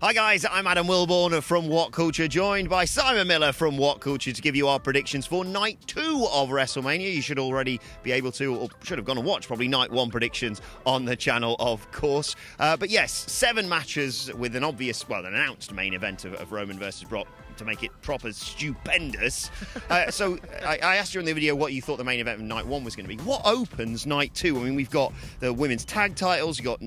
Hi guys, I'm Adam Wilbourn from WhatCulture, joined by Simon Miller from WhatCulture to give you our predictions for Night 2 of WrestleMania. You should already be able to, or should have gone and watched probably Night 1 predictions on the channel, of course. But yes, 7 matches with an announced main event of Roman versus Brock to make it proper stupendous. So I asked you in the video what you thought the main event of Night 1 was going to be. What opens Night 2? I mean, we've got the women's tag titles, you've got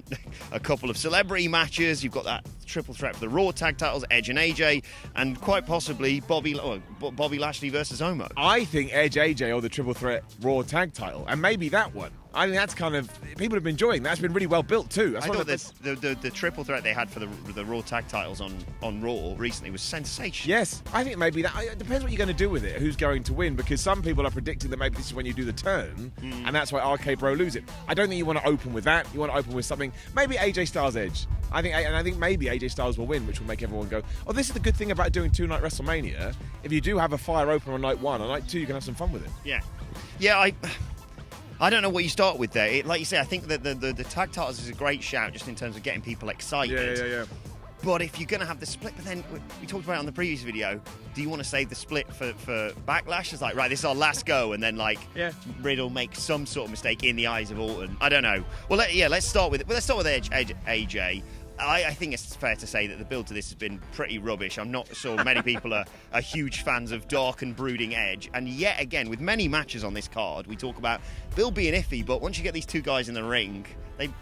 a couple of celebrity matches, you've got that triple threat for the Raw tag titles, Edge and AJ, and quite possibly Bobby Lashley versus Omo. I think Edge, AJ, or the triple threat Raw tag title, and maybe that one. I think that's kind of, people have been enjoying that. That's been really well built too. That's I thought the triple threat they had for the Raw tag titles on Raw recently was sensational. Yes, I think maybe that. It depends what you're going to do with it, who's going to win, because some people are predicting that maybe this is when you do the turn, and that's why RK Bro lose it. I don't think you want to open with that. You want to open with something, maybe AJ Styles Edge. I think maybe AJ Styles will win, which will make everyone go, oh, this is the good thing about doing 2-night WrestleMania. If you do have a fire open on Night 1, on Night 2 you can have some fun with it. Yeah, I don't know what you start with there. Like you say, I think that the tag titles is a great shout just in terms of getting people excited. Yeah. But if you're going to have the split, but then we talked about it on the previous video, do you want to save the split for Backlash? It's like, right, this is our last go, and then Riddle makes some sort of mistake in the eyes of Orton. I don't know. Well, let's start with Edge, AJ. I think it's fair to say that the build to this has been pretty rubbish. I'm not sure many people are huge fans of dark and brooding Edge. And yet again, with many matches on this card, we talk about Bill being iffy, but once you get these two guys in the ring,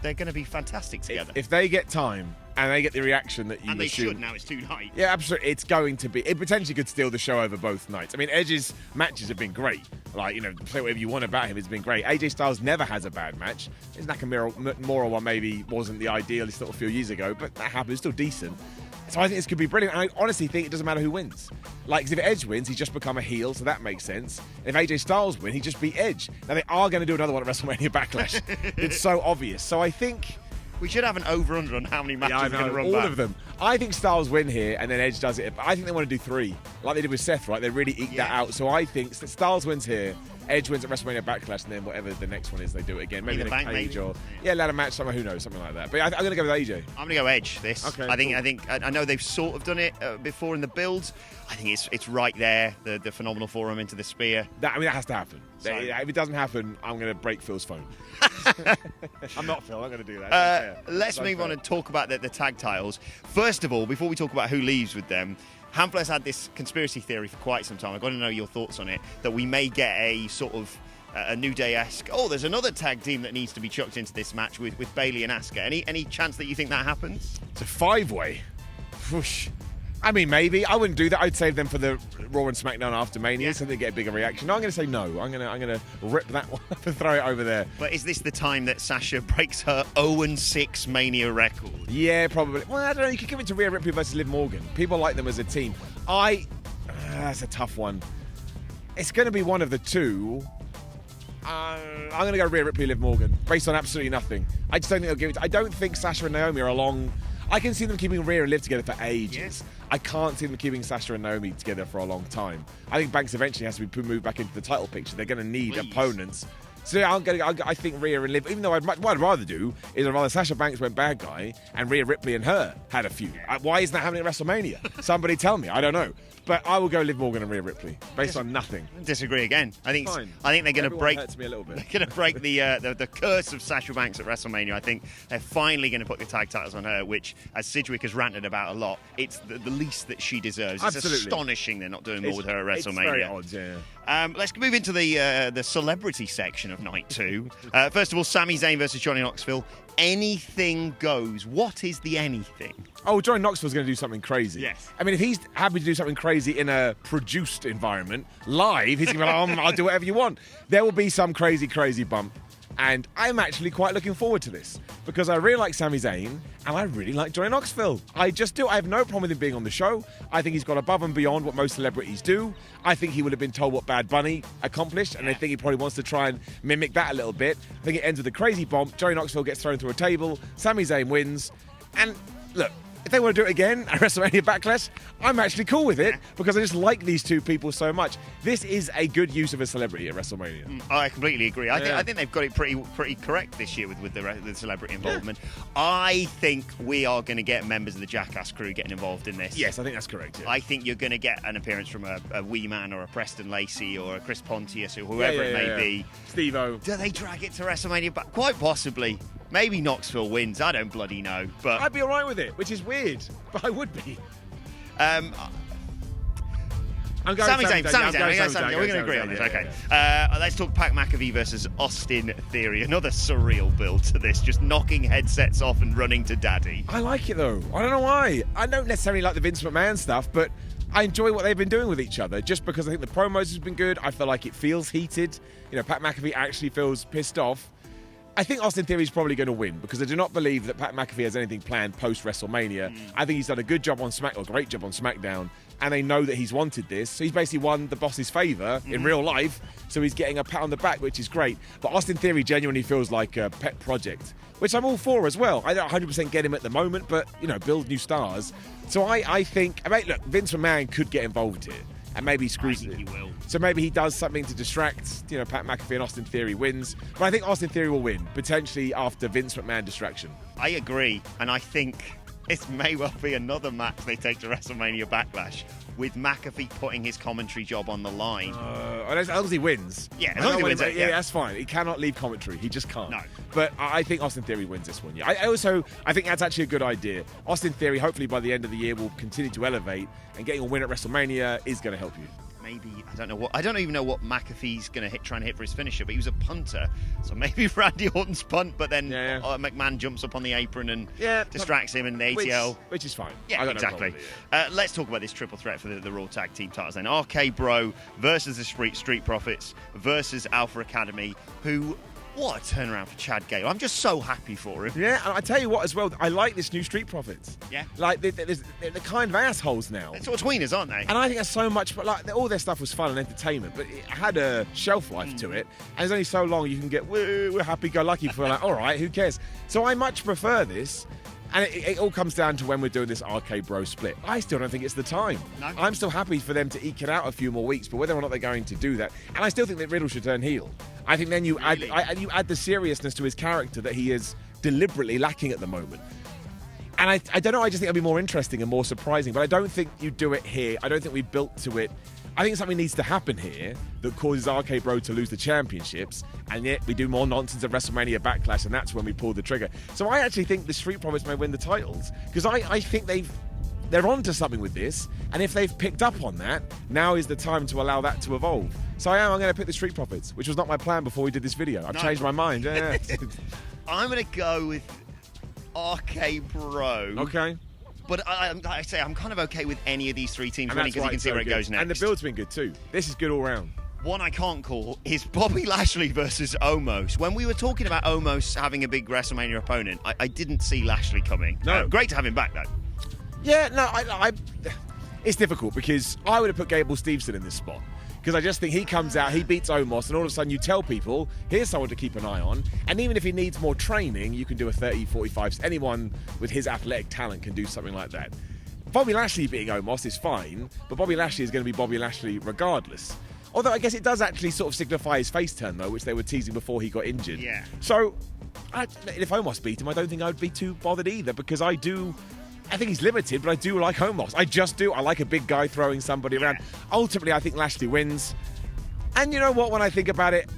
they're going to be fantastic together. If they get time and they get the reaction that you and they assume, should now, it's 2 nights. Yeah, absolutely. It's going to be. It potentially could steal the show over both nights. I mean, Edge's matches have been great. Say whatever you want about him, it's been great. AJ Styles never has a bad match. His Nakamura one maybe wasn't the idealist little few years ago, but that happened. It's still decent. So I think this could be brilliant. And I honestly think it doesn't matter who wins. Because if Edge wins, he's just become a heel, so that makes sense. And if AJ Styles wins, he just beat Edge. Now, they are going to do another one at WrestleMania Backlash. It's so obvious. So I think we should have an over-under on how many matches we're going to run all back. of them. I think Styles win here, and then Edge does it. But I think they want to do 3, like they did with Seth, right? They really eke that out. So I think Styles wins here, Edge wins at WrestleMania Backlash, and then whatever the next one is, they do it again. Maybe in a cage or ladder match, somewhere, who knows, something like that. But I'm going to go with AJ. I'm going to go Edge. Okay, I know they've sort of done it before in the builds. I think it's right there. The phenomenal forearm into the spear. That has to happen. If it doesn't happen, I'm going to break Phil's phone. I'm not Phil. I'm going to do that. Let's move on and talk about the tag titles. First of all, before we talk about who leaves with them, Hamflett's had this conspiracy theory for quite some time. I've got to know your thoughts on it, that we may get a sort of a New Day-esque, there's another tag team that needs to be chucked into this match with Bayley and Asuka. Any chance that you think that happens? It's a 5-way. Whoosh. I mean, maybe. I wouldn't do that. I'd save them for the Raw and SmackDown after Mania, so they get a bigger reaction. No, I'm going to say no. I'm going to rip that one up and throw it over there. But is this the time that Sasha breaks her 0-6 Mania record? Yeah, probably. Well, I don't know. You could give it to Rhea Ripley versus Liv Morgan. People like them as a team. That's a tough one. It's going to be one of the two. I'm going to go Rhea Ripley, Liv Morgan, based on absolutely nothing. I just don't think they'll give it. I don't think Sasha and Naomi are along. I can see them keeping Rhea and Liv together for ages. Yes. I can't see them keeping Sasha and Naomi together for a long time. I think Banks eventually has to be moved back into the title picture. They're going to need opponents. So yeah, I think Rhea and Liv, even though what I'd rather do is I'd rather Sasha Banks went bad guy and Rhea Ripley and her had a feud. Why isn't that happening at WrestleMania? Somebody tell me. I don't know. But I will go Liv Morgan and Rhea Ripley based on nothing. Disagree again. I think they're going to break. Hurts me a little bit. They're going to break the curse of Sasha Banks at WrestleMania. I think they're finally going to put the tag titles on her, which, as Sidgwick has ranted about a lot, it's the least that she deserves. It's astonishing they're not doing more with her at WrestleMania. It's very odd, yeah. Let's move into the celebrity section of Night 2. First of all, Sami Zayn versus Johnny Knoxville. Anything goes. What is the anything? Johnny Knoxville's going to do something crazy. Yes. I mean, if he's happy to do something crazy in a produced environment, live, he's going to be like, I'll do whatever you want. There will be some crazy, crazy bump. And I'm actually quite looking forward to this because I really like Sami Zayn and I really like Johnny Knoxville. I just do. I have no problem with him being on the show. I think he's gone above and beyond what most celebrities do. I think he would have been told what Bad Bunny accomplished, and I think he probably wants to try and mimic that a little bit. I think it ends with a crazy bomb. Johnny Knoxville gets thrown through a table. Sami Zayn wins. And look, if they want to do it again at WrestleMania Backlash, I'm actually cool with it because I just like these two people so much. This is a good use of a celebrity at WrestleMania. I completely agree. I think they've got it pretty correct this year with the celebrity involvement. I think we are going to get members of the Jackass crew getting involved in this. Yes, I think that's correct. Yeah. I think you're going to get an appearance from a Wee Man or a Preston Lacey or a Chris Pontius or whoever it may be. Steve-O. Do they drag it to WrestleMania? Quite possibly. Maybe Knoxville wins. I don't bloody know. But I'd be all right with it, which is weird, but I would be. I'm going Sami Zayn. We're going to agree on this. Okay. Let's talk Pat McAfee versus Austin Theory. Another surreal build to this, just knocking headsets off and running to daddy. I like it though. I don't know why. I don't necessarily like the Vince McMahon stuff, but I enjoy what they've been doing with each other. Just because I think the promos has been good. I feel like it feels heated. You know, Pat McAfee actually feels pissed off. I think Austin Theory is probably going to win because I do not believe that Pat McAfee has anything planned post WrestleMania. I think he's done a good job on SmackDown, great job on SmackDown, and they know that he's wanted this. So he's basically won the boss's favour in real life. So he's getting a pat on the back, which is great. But Austin Theory genuinely feels like a pet project, which I'm all for as well. I don't 100% get him at the moment, but you know, build new stars. So I think, look, Vince McMahon could get involved here. And maybe he screws it. He will. So maybe he does something to distract, Pat McAfee, and Austin Theory wins. But I think Austin Theory will win, potentially after Vince McMahon distraction. I agree. And I think this may well be another match they take to WrestleMania Backlash with McAfee putting his commentary job on the line. As long as he wins. Yeah, as long as he wins it. Yeah, that's fine. He cannot leave commentary. He just can't. No. But I think Austin Theory wins this one. Yeah. I think that's actually a good idea. Austin Theory, hopefully by the end of the year, will continue to elevate, and getting a win at WrestleMania is going to help you. Maybe, I don't even know what McAfee's going to try and hit for his finisher, but he was a punter. So maybe Randy Orton's punt, but then McMahon jumps up on the apron and distracts him in the ATL. Which is fine. Yeah, exactly. Let's talk about this triple threat for the Raw Tag Team titles then. RK Bro versus the Street Profits versus Alpha Academy, who... What a turnaround for Chad Gable. I'm just so happy for him. Yeah, and I tell you what as well, I like this new Street Profits. Yeah. Like, they're the kind of assholes now. They're sort of tweeners, aren't they? And I think that's so much, but like, all their stuff was fun and entertainment, but it had a shelf life to it, and there's only so long you can get, we're happy-go-lucky for like, all right, who cares? So I much prefer this. And it all comes down to when we're doing this RK Bro split. I still don't think it's the time. No. I'm still happy for them to eke it out a few more weeks, but whether or not they're going to do that, and I still think that Riddle should turn heel. I think then you add the seriousness to his character that he is deliberately lacking at the moment. And I don't know, I just think it'll be more interesting and more surprising, but I don't think you do it here. I don't think we built to it. I think something needs to happen here that causes RK Bro to lose the championships, and yet we do more nonsense at WrestleMania Backlash, and that's when we pull the trigger. So I actually think the Street Profits may win the titles, because I think they're onto something with this, and if they've picked up on that, now is the time to allow that to evolve. So I'm going to pick the Street Profits, which was not my plan before we did this video. I've changed my mind. Yeah. I'm going to go with RK Bro. Okay. But I say I'm kind of okay with any of these three teams winning because you can see where it goes next. And the build's been good too. This is good all round. One I can't call is Bobby Lashley versus Omos. When we were talking about Omos having a big WrestleMania opponent, I didn't see Lashley coming. No. Great to have him back, though. Yeah, no, it's difficult because I would have put Gable Steveson in this spot. Because I just think he comes out, he beats Omos, and all of a sudden you tell people, here's someone to keep an eye on. And even if he needs more training, you can do a 30, 45. Anyone with his athletic talent can do something like that. Bobby Lashley beating Omos is fine, but Bobby Lashley is going to be Bobby Lashley regardless. Although I guess it does actually sort of signify his face turn, though, which they were teasing before he got injured. Yeah. So, if Omos beat him, I don't think I would be too bothered either, because I think he's limited, but I do like Omos. I just do. I like a big guy throwing somebody around. Ultimately, I think Lashley wins. And you know what? When I think about it,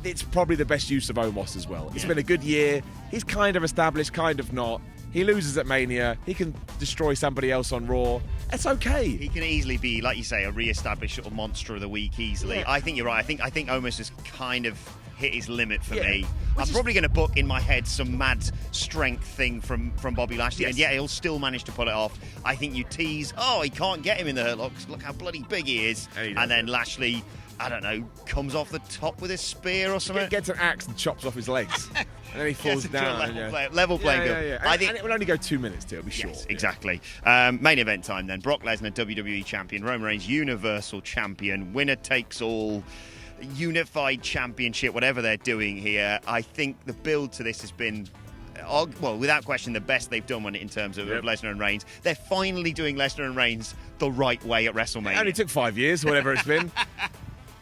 it's probably the best use of Omos as well. It's been a good year. He's kind of established, kind of not. He loses at Mania. He can destroy somebody else on Raw. It's okay. He can easily be, like you say, a re-established sort of monster of the week easily. Yeah. I think you're right. I think Omos has kind of hit his limit for me. I'm probably going to book in my head some mad strength thing from Bobby Lashley, and he'll still manage to pull it off. I think you tease, he can't get him in the Hurt Lock. Look how bloody big he is. And then Lashley, I don't know, comes off the top with a spear or something. Gets an axe and chops off his legs. And then he falls down. Level playing field. Yeah. I think it will only go 2 minutes to, it'll be short. Yes, exactly. Main event time then. Brock Lesnar, WWE Champion. Roman Reigns, Universal Champion. Winner takes all. Unified Championship, whatever they're doing here. I think the build to this has been well, without question, the best they've done in terms of Lesnar and Reigns. They're finally doing Lesnar and Reigns the right way at WrestleMania. It only took 5 years, whatever it's been.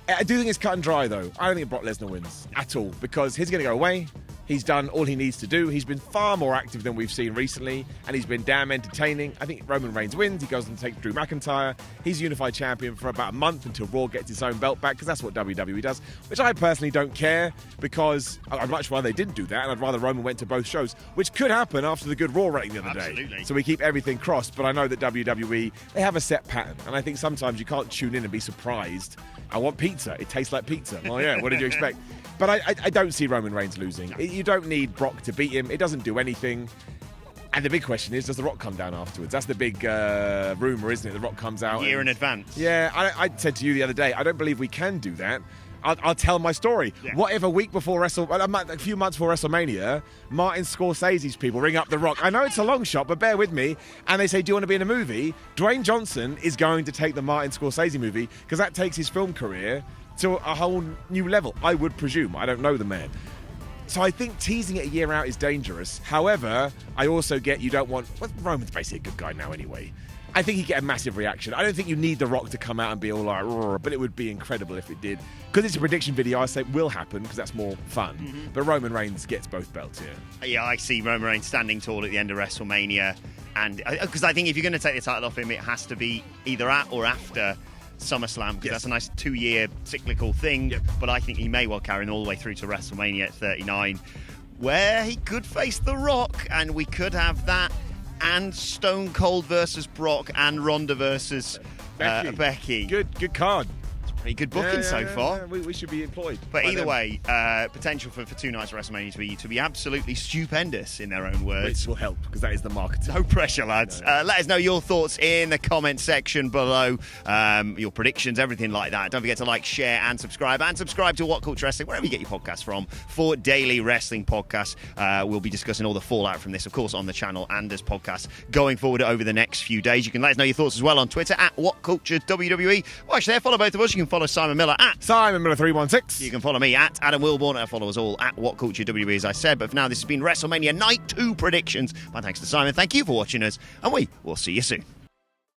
I do think it's cut and dry, though. I don't think Brock Lesnar wins at all, because he's going to go away. He's done all he needs to do. He's been far more active than we've seen recently, and he's been damn entertaining. I think Roman Reigns wins. He goes and takes Drew McIntyre. He's unified champion for about a month until Raw gets its own belt back, because that's what WWE does, which I personally don't care, because I'd much rather they didn't do that, and I'd rather Roman went to both shows, which could happen after the good Raw rating the other day. So we keep everything crossed, but I know that WWE, they have a set pattern, and I think sometimes you can't tune in and be surprised. I want pizza. It tastes like pizza. Well, yeah, what did you expect? But I don't see Roman Reigns losing. No. You don't need Brock to beat him. It doesn't do anything. And the big question is, does The Rock come down afterwards? That's the big rumour, isn't it? The Rock comes out. A year in advance. Yeah, I said to you the other day, I don't believe we can do that. I'll tell my story. Yeah. What if a week before a few months before WrestleMania, Martin Scorsese's people ring up The Rock? I know it's a long shot, but bear with me. And they say, do you want to be in a movie? Dwayne Johnson is going to take the Martin Scorsese movie, because that takes his film career to a whole new level, I would presume. I don't know the man. So I think teasing it a year out is dangerous. However, I also get you don't want... Well, Roman's basically a good guy now anyway. I think he'd get a massive reaction. I don't think you need The Rock to come out and be all like, "Roar," but it would be incredible if it did. Because it's a prediction video, I say it will happen, because that's more fun. Mm-hmm. But Roman Reigns gets both belts here. Yeah, I see Roman Reigns standing tall at the end of WrestleMania. And because I think if you're going to take the title off him, it has to be either at or after SummerSlam, because that's a nice 2-year cyclical thing. Yep. But I think he may well carry him all the way through to WrestleMania at 39, where he could face The Rock, and we could have that, and Stone Cold versus Brock, and Ronda versus Becky. Good card. Pretty good booking so far. Yeah, we should be employed. But either way, potential for 2 nights of WrestleMania to be absolutely stupendous, in their own words. Which will help, because that is the marketing. No pressure, lads. Let us know your thoughts in the comment section below. Your predictions, everything like that. Don't forget to like, share, and subscribe. And subscribe to WhatCulture Wrestling, wherever you get your podcasts from, for daily wrestling podcasts. We'll be discussing all the fallout from this, of course, on the channel and as podcasts going forward over the next few days. You can let us know your thoughts as well on Twitter at WhatCultureWWE. Watch there, follow both of us. You can follow Simon Miller at Simon Miller 316. You can follow me at Adam Wilbourn, and follow us all at WhatCultureWWE, as I said. But for now, this has been WrestleMania Night 2 predictions. My thanks to Simon. Thank you for watching us, and we will see you soon.